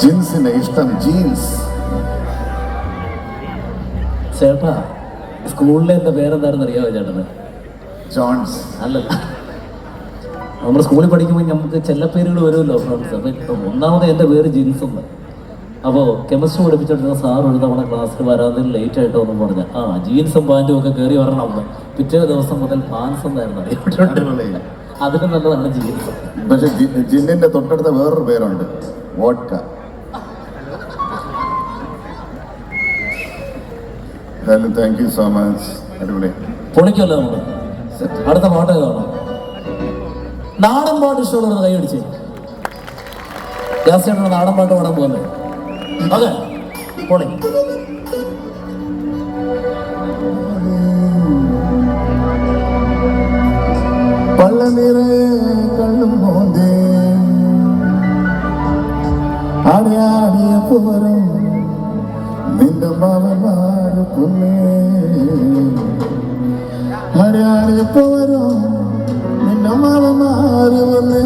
ജിൻസിന്റെ ഇഷ്ടം ജീൻസ്. ചേട്ടാ സ്കൂളിലെ എൻ്റെ പേരെന്താണെന്ന് അറിയാമോ ചേട്ടന്? ജോൺസ്. അല്ലല്ല, നമ്മൾ സ്കൂളിൽ പഠിക്കുമ്പോൾ നമുക്ക് ചെല്ലപ്പേരുകൾ വരുമല്ലോ ഫ്രണ്ട്സ്. അപ്പം ഒന്നാമത് എൻ്റെ പേര് ജിൻസ് എന്ന്. അപ്പോൾ കെമിസ്ട്രി പഠിപ്പിച്ചിട്ടുള്ള സാർ ഒരു തവണ ക്ലാസ്സിൽ വരാതിൽ ലേറ്റ് ആയിട്ടോ എന്ന് പറഞ്ഞാൽ ജീൻസും പാൻറ്റും ഒക്കെ കയറി വരണം എന്ന്. പിറ്റേ ദിവസം മുതൽ പാൻസ് എന്നായിരുന്നു അറിയപ്പെട്ടിട്ടുണ്ട്. അതിന് നല്ലതാണ് ജീൻസ്. പക്ഷെ ജിന്നിന്റെ തൊട്ടടുത്ത വേറൊരു പേരുണ്ട്, vodka. Thank you so much. അടിപൊളി പൊളിക്കല്ലോ നമ്മൾ. അടുത്ത പാട്ട് കാണാം. നാടൻ പാട്ട് ഇഷ്ടമുള്ളത് കൈ അടിച്ചേ. ജാസ്തിയായിട്ടുള്ള നാടൻ പാട്ട് പാടാൻ പോകുന്നത്. അതെ പൊളി. പള്ള നിറയെ കണ്ണും മോന്തേ ആടിയാടിയപ്പോ വരും നിന്റെ മാവന്മാര് പൊന്നേ. ആടിയാടിയപ്പോ വരും നിന്റെ മാവന്മാര് പൊന്നേ.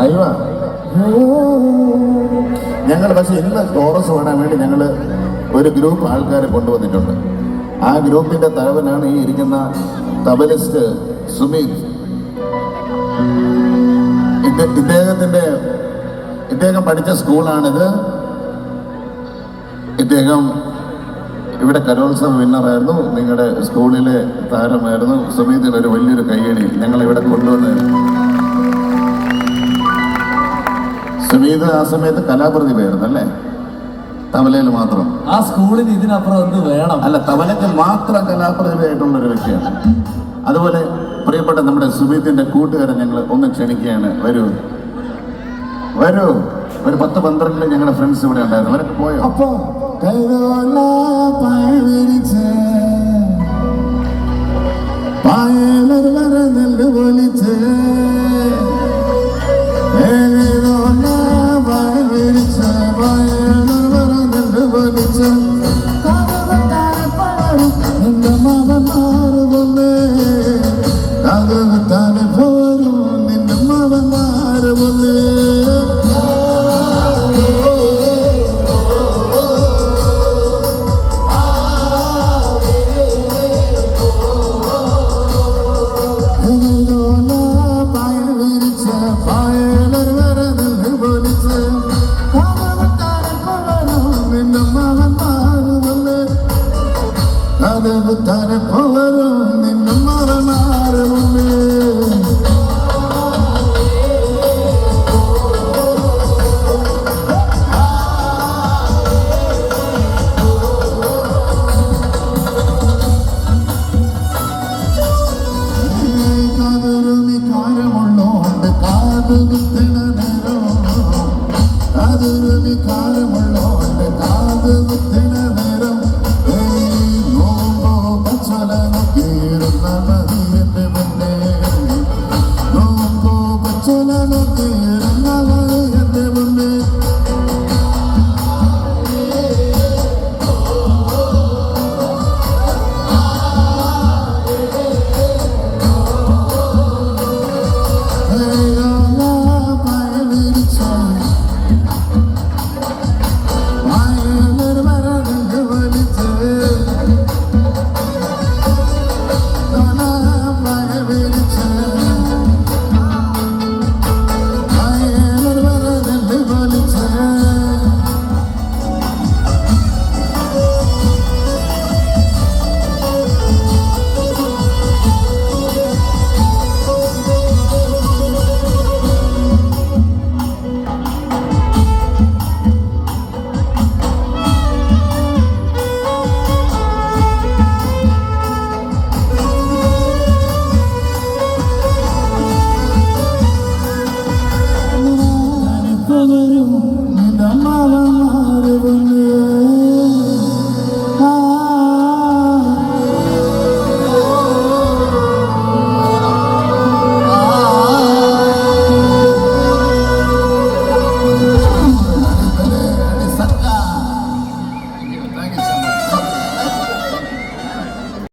അയ്യോ, ഞങ്ങൾ പക്ഷെ ഇന്ന് കോറസ് പാടാൻ വേണ്ടി ഞങ്ങൾ ഒരു ഗ്രൂപ്പ് ആൾക്കാരെ കൊണ്ടുവന്നിട്ടുണ്ട്. ആ ഗ്രൂപ്പിന്റെ തലവനാണ് ഈ ഇരിക്കുന്ന തബലിസ്റ്റ് സുമീത്. ഇദ്ദേഹം പഠിച്ച സ്കൂളാണിത്. ഇദ്ദേഹം ഇവിടെ കലോത്സവ വിന്നറായിരുന്നു. നിങ്ങളുടെ സ്കൂളിലെ താരമായിരുന്നു. സുമീതിന് ഒരു വലിയൊരു കയ്യടി ഞങ്ങളിവിടെ കൊണ്ടുവന്ന്. സുമീത് ആ സമയത്ത് കലാപ്രതിഭയായിരുന്നു അല്ലേ? തബലയിൽ മാത്രം. ആ സ്കൂളിൽ ഇതിനപ്പുറം എന്ത് വേണം? അല്ല, തബലയ്ക്ക് മാത്രം കലാപ്രതിഭയായിട്ടുള്ള ഒരു വ്യക്തിയാണ്. അതുപോലെ പ്രിയപ്പെട്ട നമ്മുടെ സുമീതിന്റെ കൂട്ടുകാരെ ഞങ്ങൾ ഒന്ന് ക്ഷണിക്കുകയാണ്. വരൂ വരൂ. ഒരു 10-12 ഞങ്ങളുടെ ഫ്രണ്ട്സ് ഇവിടെ ഉണ്ടായിരുന്നു. അവരൊക്കെ പോയോ? അപ്പോ നിന്റെ മറമാറും